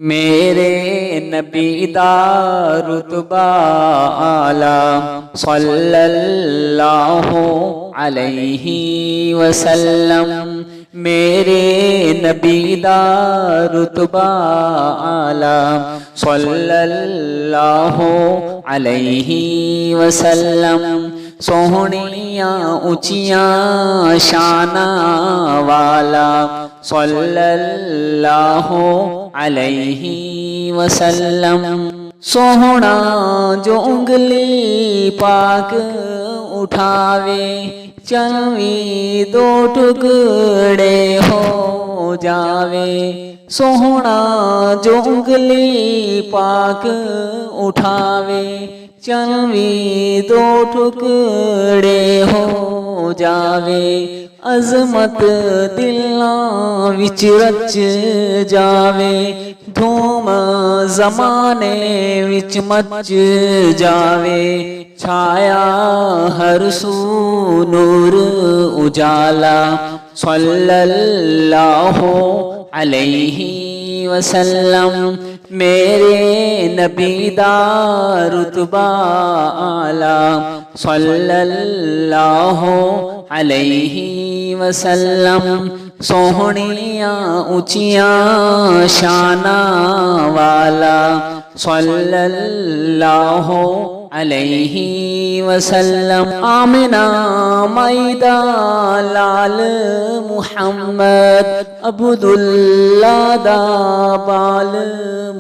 میرے نبی دا رتبہ اعلیٰ صلی اللہ علیہ وسلم، میرے نبی دا رتبہ اعلیٰ صلی اللہ علیہ وسلم، سوہنیاں اونچیاں شاناں والا صلی اللہ علیہ وسلم، سوہنا جو انگلی پاک اٹھاوے چلویں دو ٹکڑے ہو جاوے، سوہنا جو انگلی پاک اٹھاوے چلویں دو ٹکڑے ہو جاوے، عظمت دلاں وچ رچ جاوے، دھوم زمانے وچ مچ جاوے، چھایا ہر سو نور اجالا صلی اللہ علیہ وسلم، میرے نبی دا رتبہ اعلیٰ صلی اللہ علیہ وسلم، سوہنیاں اونچیاں شاناں والا صلی اللہ علیہ وسلم، آمنہ مائدہ لال محمد، عبداللہ دا بال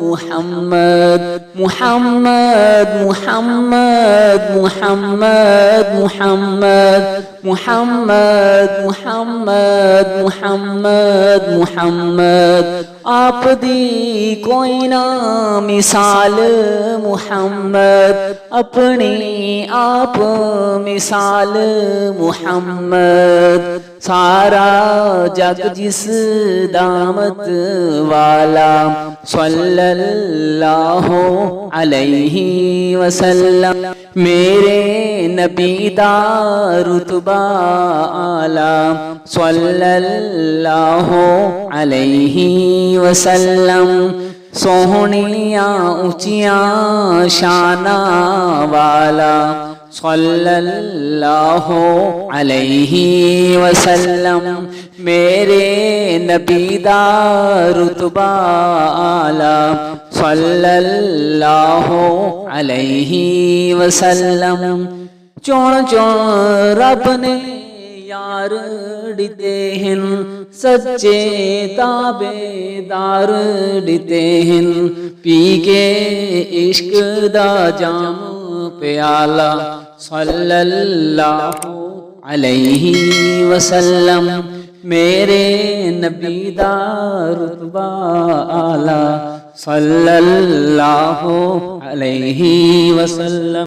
محمد، محمد محمد محمد محمد محمد محمد محمد محمد، آپ دی کوئی نہ مثال محمد، اپنی آپ مثال محمد، سارا جگ جس دامت والا صلی اللہ علیہ وسلم، میرے نبی دا رتبہ اعلیٰ صلی اللہ علیہ وسلم، سوہنیاں اونچیاں شاناں والا صلی اللہ علیہ وسلم، میرے نبی دا رتبہ اعلیٰ صلی اللہ علیہ وسلم، چون چون رب نے یار ڈتے ہیں، سچے تابے دار ڈتے ہیں، پی کے عشق دا جام پیالہ صلی اللہ علیہ وسلم، میرے نبی دا رتبہ اعلیٰ صلی اللہ علیہ وسلم۔